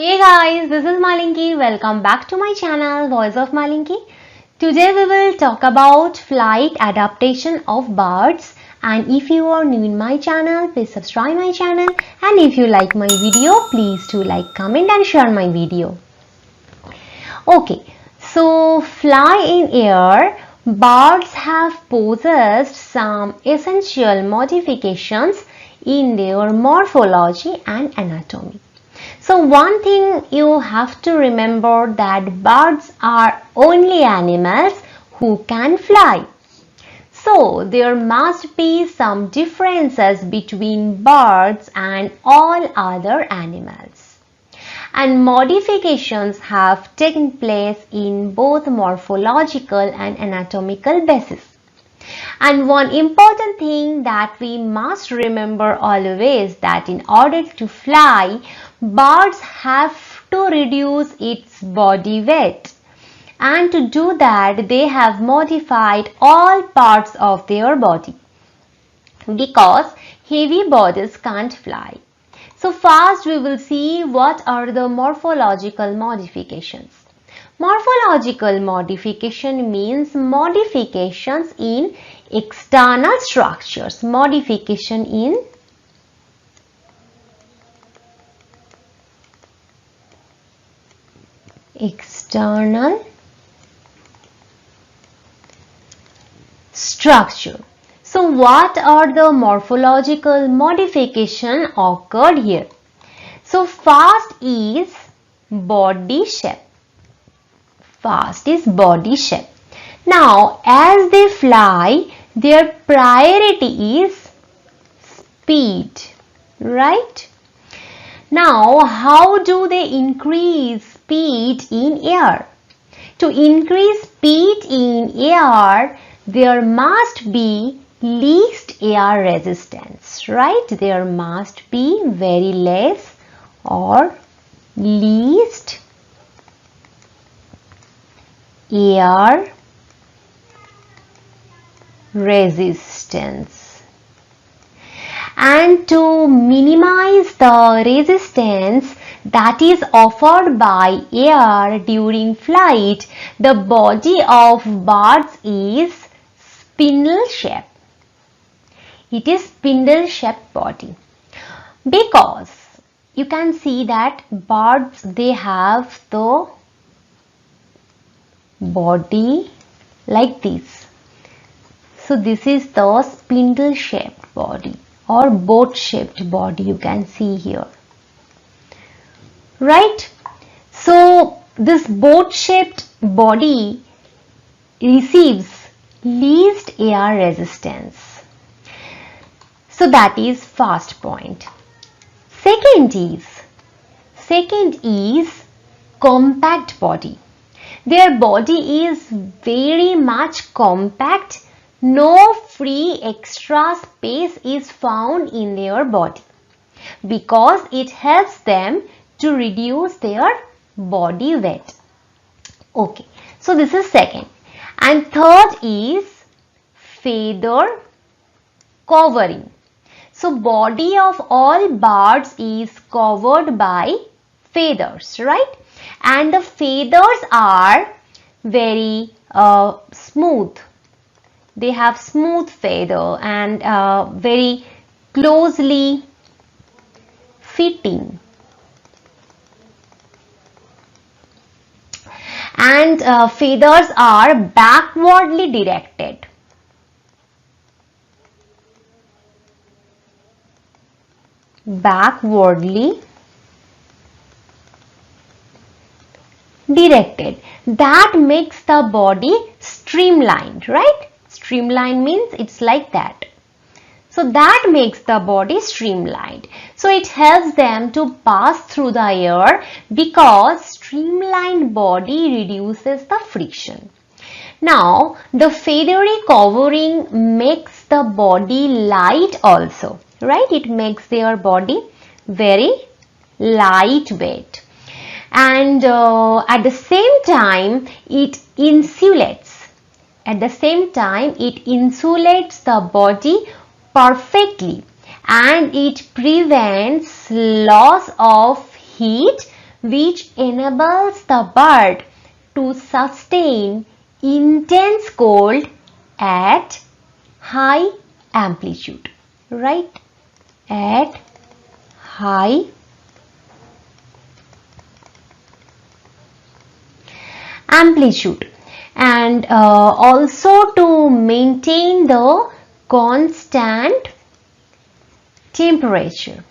Hey guys, this is Malinki. Welcome back to my channel Voice of Malinki. Today we will talk about flight adaptation of birds, and if you are new in my channel, please subscribe my channel, and if you like my video, please do like, comment and share my video. Okay, so fly in air, birds have possessed some essential modifications in their morphology and anatomy. So one thing you have to remember that birds are only animals who can fly. So there must be some differences between birds and all other animals. And modifications have taken place in both morphological and anatomical basis. And one important thing that we must remember always that in order to fly, birds have to reduce its body weight. And to do that, they have modified all parts of their body because heavy bodies can't fly. So first we will see what are the morphological modifications. Morphological modification means modifications in external structures. Modification in external structure. So what are the morphological modification occurred here? So first is body shape. First is body shape. Now as they fly, their priority is speed, right? Now how do they increase speed in air? To increase speed in air, there must be least air resistance, right? There must be very less or least air resistance. And to minimize the resistance that is offered by air during flight, the body of birds is spindle shape. It is spindle shaped body because you can see that birds, they have the body like this. So this is the spindle shaped body or boat shaped body you can see here, right? So this boat shaped body receives least air resistance. So that is first point. Second is compact body. Their body is very much compact. No free extra space is found in their body because it helps them to reduce their body weight. Okay, so this is second. And third is feather covering. So body of all birds is covered by feathers, right? And the feathers are very smooth. They have smooth feather and very closely fitting. And feathers are backwardly directed. Backwardly directed. That makes the body streamlined, right? Streamlined means it's like that. So that makes the body streamlined. So it helps them to pass through the air because streamlined body reduces the friction. Now the feathery covering makes the body light also, right? It makes their body very lightweight. And at the same time it insulates. At the same time it insulates the body perfectly and it prevents loss of heat which enables the bird to sustain intense cold at high amplitude, right? At high amplitude, and also to maintain the constant temperature,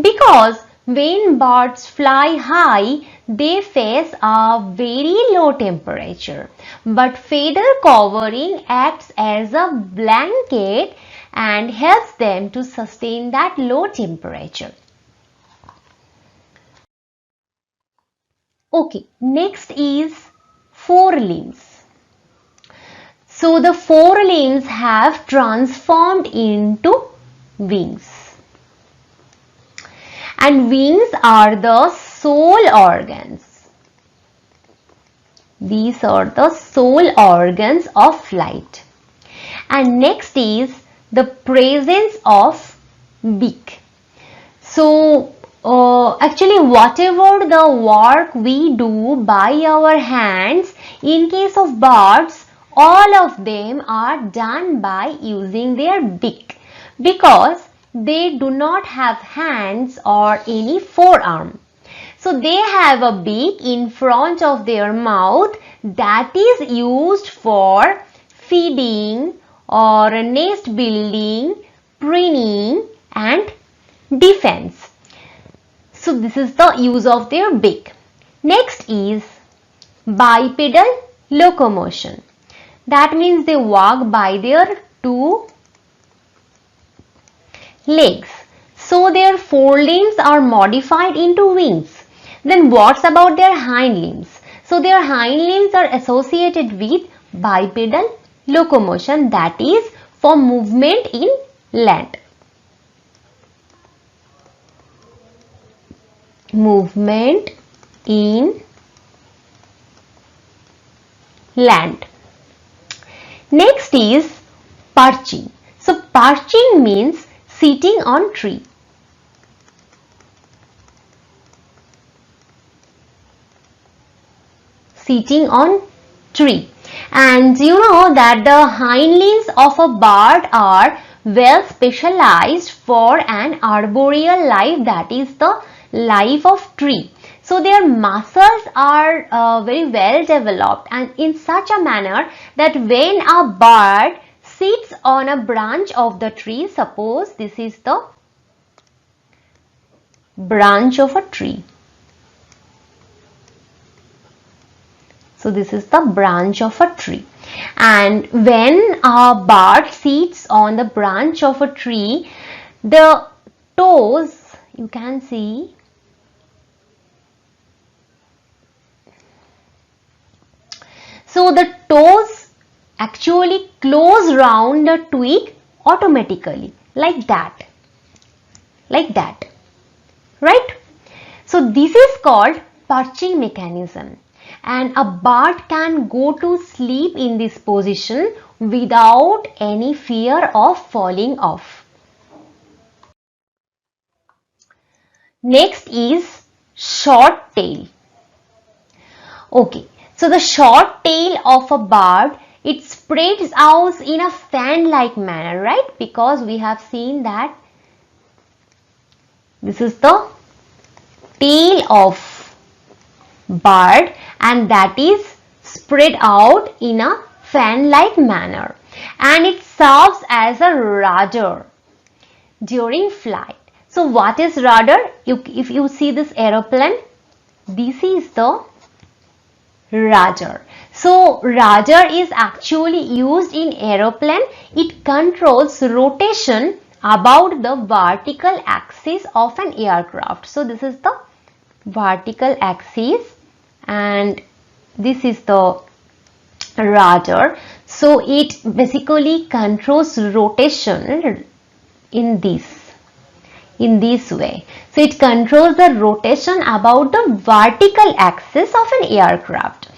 because when birds fly high they face a very low temperature, but feather covering acts as a blanket and helps them to sustain that low temperature. Okay, next is forelimbs. So the forelimbs have transformed into wings, and wings are the sole organs. These are the sole organs of flight. And next is the presence of beak. So actually whatever the work we do by our hands, in case of birds, all of them are done by using their beak, because they do not have hands or any forearm. So they have a beak in front of their mouth that is used for feeding or nest building, preening and defense. So this is the use of their beak. Next is bipedal locomotion. That means they walk by their two legs. So their forelimbs are modified into wings. Then what's about their hind limbs? So their hind limbs are associated with bipedal locomotion, that is for movement in land. Movement in land. Next is perching. So perching means sitting on tree. Sitting on tree. And you know that the hind limbs of a bird are well specialized for an arboreal life, that is the life of tree. So their muscles are very well developed, and in such a manner that when a bird sits on a branch of the tree, suppose this is the branch of a tree. So this is the branch of a tree, and when a bird sits on the branch of a tree, the toes, you can see, so the toes actually close round the twig automatically, like that, right? So this is called perching mechanism, and a bird can go to sleep in this position without any fear of falling off. Next is short tail. Okay, so the short tail of a bird, it spreads out in a fan-like manner, right? Because we have seen that this is the tail of bird, and that is spread out in a fan-like manner, and it serves as a rudder during flight. So what is rudder? If you see this aeroplane, this is the rudder. So rudder is actually used in aeroplane. It controls rotation about the vertical axis of an aircraft. So this is the vertical axis and this is the rudder. So it basically controls rotation in this way. So it controls the rotation about the vertical axis of an aircraft,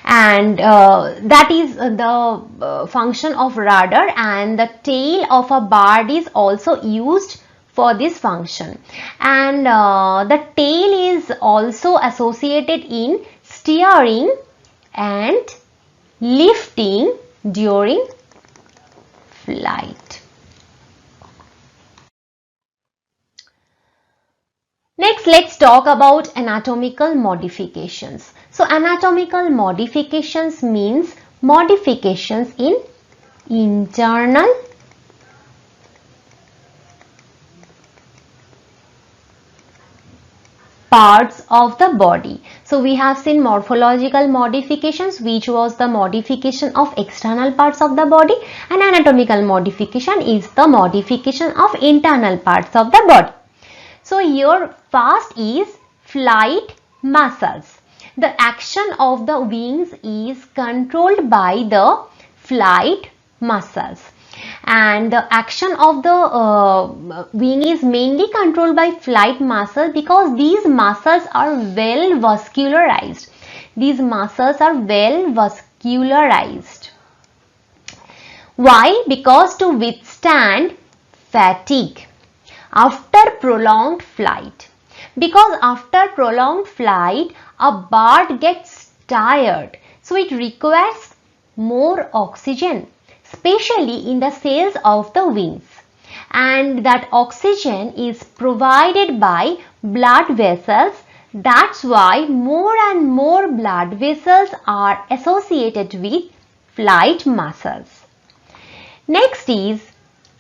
and that is the function of rudder. And the tail of a bird is also used for this function. And the tail is also associated in steering and lifting during flight. Next, let's talk about anatomical modifications. So, anatomical modifications means modifications in internal parts of the body. So, we have seen morphological modifications, which was the modification of external parts of the body, and anatomical modification is the modification of internal parts of the body. So, here first is flight muscles. The action of the wings is controlled by the flight muscles, and the action of the wing is mainly controlled by flight muscle because these muscles are well vascularized. These muscles are well vascularized. Why? Because to withstand fatigue after prolonged flight. Because after prolonged flight, a bird gets tired. So it requires more oxygen, especially in the cells of the wings. And that oxygen is provided by blood vessels. That's why more and more blood vessels are associated with flight muscles. Next is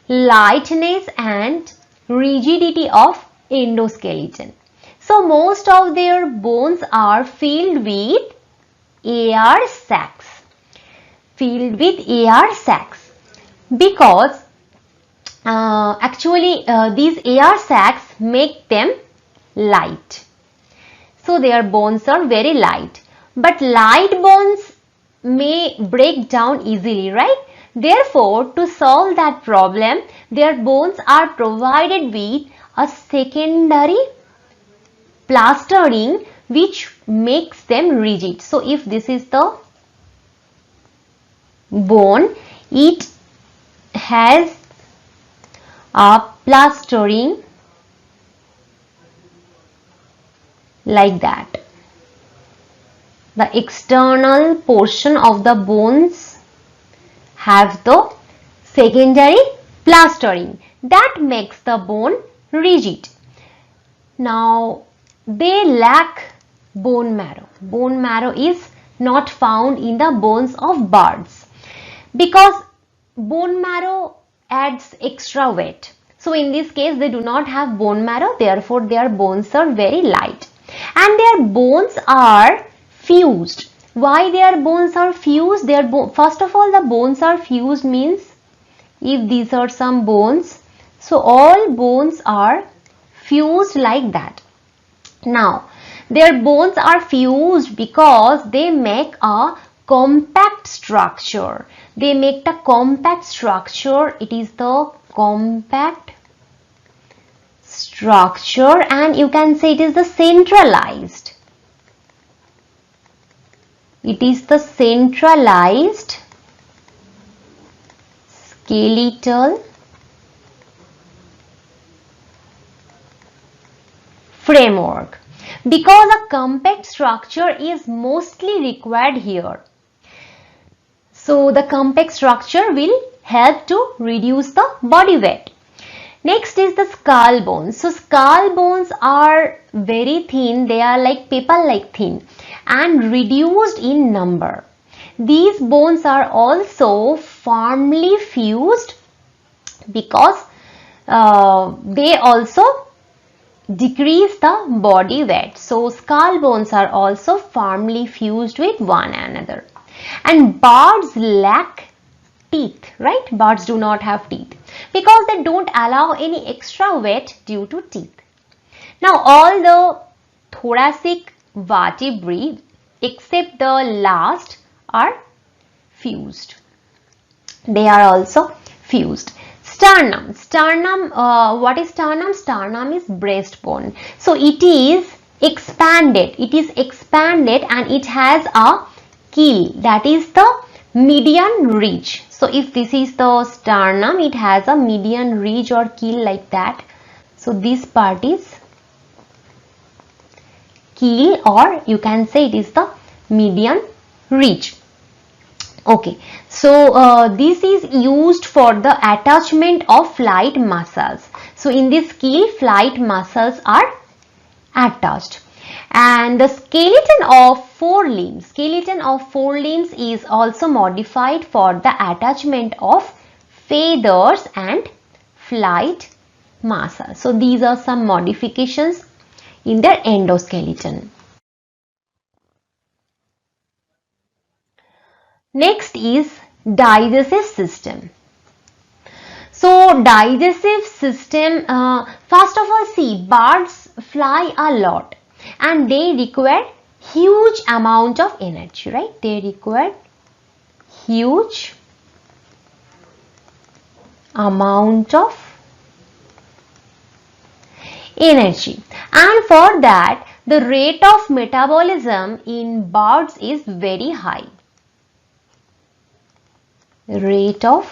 lightness and rigidity of endoskeleton. So most of their bones are filled with air sacs. Filled with air sacs because these air sacs make them light. So their bones are very light. But light bones may break down easily, right? Therefore, to solve that problem, their bones are provided with a secondary plastering which makes them rigid. So, if this is the bone, it has a plastering like that. The external portion of the bones have the secondary plastering that makes the bone rigid. Now, they lack bone marrow. Bone marrow is not found in the bones of birds because bone marrow adds extra weight. So, in this case, they do not have bone marrow, therefore, their bones are very light and their bones are fused. Why their bones are fused? First of all, the bones are fused means if these are some bones, so all bones are fused like that. Now, their bones are fused because they make a compact structure. They make the compact structure. It is the compact structure and you can say it is the centralized. It is the centralized skeletal framework because a compact structure is mostly required here. So the compact structure will help to reduce the body weight. Next is the skull bones. So skull bones are very thin. They are like paper-like thin and reduced in number. These bones are also firmly fused because they also decrease the body weight. So skull bones are also firmly fused with one another. And birds lack teeth, right? Birds do not have teeth because they don't allow any extra weight due to teeth. Now all the thoracic vertebrae except the last are fused. They are also fused. Sternum. What is sternum? Sternum is breastbone. So it is expanded. It is expanded and it has a keel, that is the median ridge. So if this is the sternum, it has a median ridge or keel like that. So this part is keel, or you can say it is the median ridge. Okay, so this is used for the attachment of flight muscles. So in this keel, flight muscles are attached. And the skeleton of forelimbs is also modified for the attachment of feathers and flight muscles. So these are some modifications in their endoskeleton. Next is digestive system. So digestive system, first of all, see, birds fly a lot and they require huge amount of energy, right? They require huge amount of energy, and for that the rate of metabolism in birds is very high. Rate of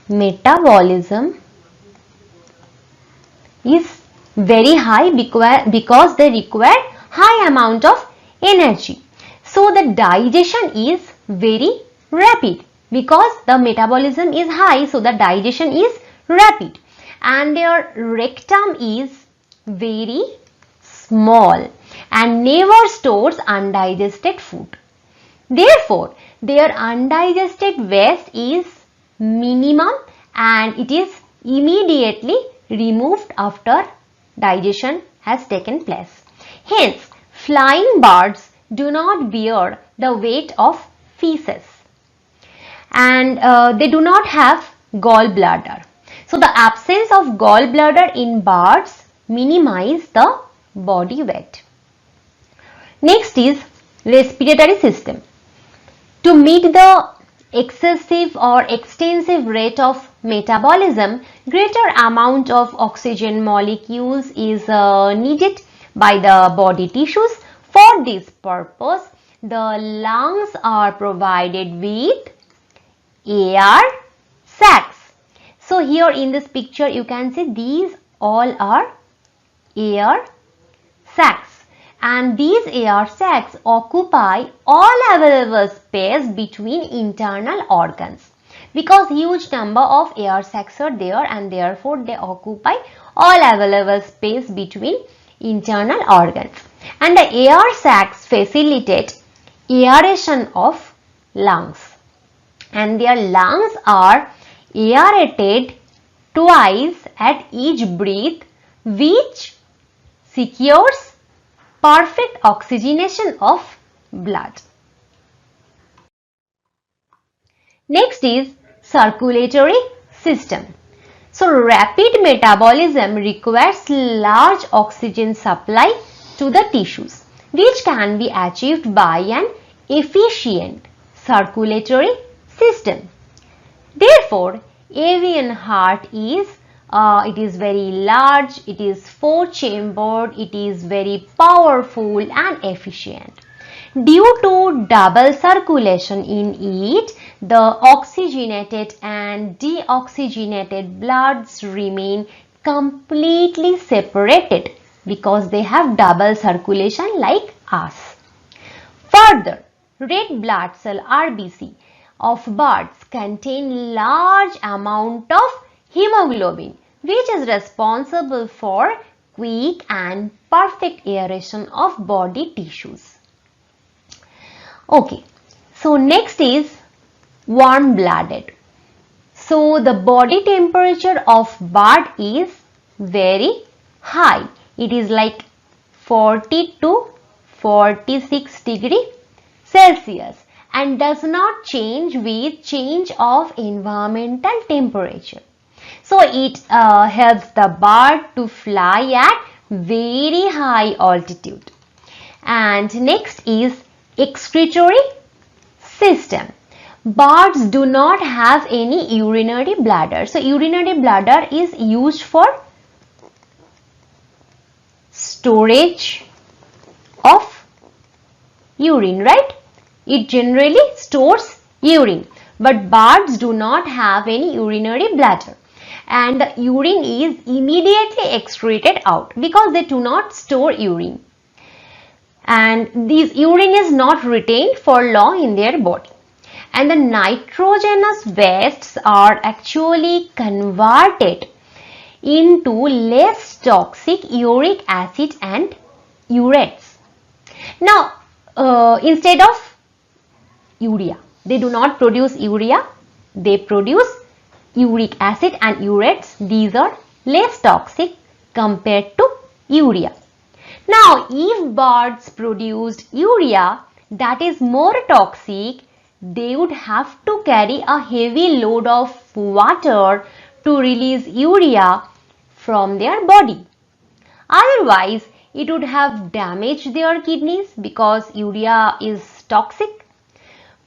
metabolism is very high because they require high amount of energy. So the digestion is very rapid because the metabolism is high, so the digestion is rapid, and their rectum is very small and never stores undigested food. Therefore, their undigested waste is minimum and it is immediately removed after digestion has taken place. Hence, flying birds do not bear the weight of feces, and they do not have gallbladder. So, the absence of gallbladder in birds minimize the body weight. Next is respiratory system. To meet the excessive or extensive rate of metabolism, greater amount of oxygen molecules is needed by the body tissues. For this purpose, the lungs are provided with air sacs. So here in this picture you can see these all are air sacs. And these air sacs occupy all available space between internal organs, because huge number of air sacs are there and therefore they occupy all available space between internal organs. And the air sacs facilitate aeration of lungs, and their lungs are aerated twice at each breath, which secures perfect oxygenation of blood. Next is circulatory system. So rapid metabolism requires large oxygen supply to the tissues, which can be achieved by an efficient circulatory system. Therefore, avian heart is it is very large, it is 4-chambered, it is very powerful and efficient. Due to double circulation in it, the oxygenated and deoxygenated bloods remain completely separated because they have double circulation like us. Further, red blood cell RBC of birds contain large amount of hemoglobin, which is responsible for quick and perfect aeration of body tissues. Okay, so next is warm-blooded. So the body temperature of bird is very high. It is like 40 to 46 degree Celsius and does not change with change of environmental temperature. So it helps the bird to fly at very high altitude. And next is excretory system. Birds do not have any urinary bladder. So urinary bladder is used for storage of urine, right? It generally stores urine, but birds do not have any urinary bladder. and the urine is immediately excreted out because they do not store urine. And this urine is not retained for long in their body. And the nitrogenous wastes are actually converted into less toxic uric acid and ureates. Now, instead of urea, they do not produce urea, they produce uric acid and ureates. These are less toxic compared to urea. Now, if birds produced urea that is more toxic, they would have to carry a heavy load of water to release urea from their body. Otherwise, it would have damaged their kidneys because urea is toxic.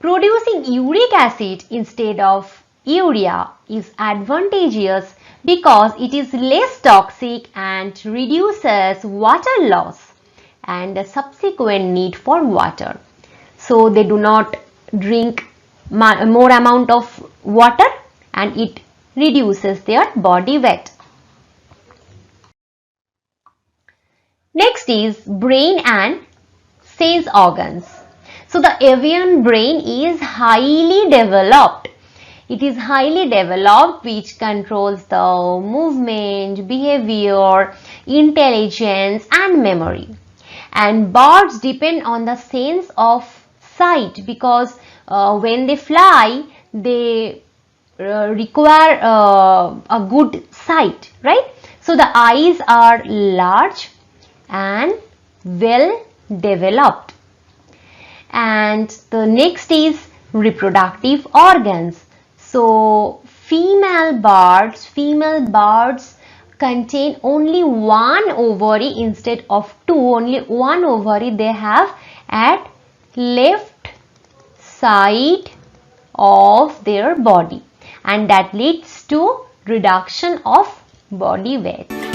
Producing uric acid instead of urea is advantageous because it is less toxic and reduces water loss and the subsequent need for water. So they do not drink more amount of water and it reduces their body weight. Next is brain and sense organs. So the avian brain is highly developed. It is highly developed, which controls the movement, behavior, intelligence and memory. And birds depend on the sense of sight because when they fly, they require a good sight, right? So the eyes are large and well developed. And the next is reproductive organs. So female birds contain only one ovary instead of two. Only one ovary they have at left side of their body, and that leads to reduction of body weight.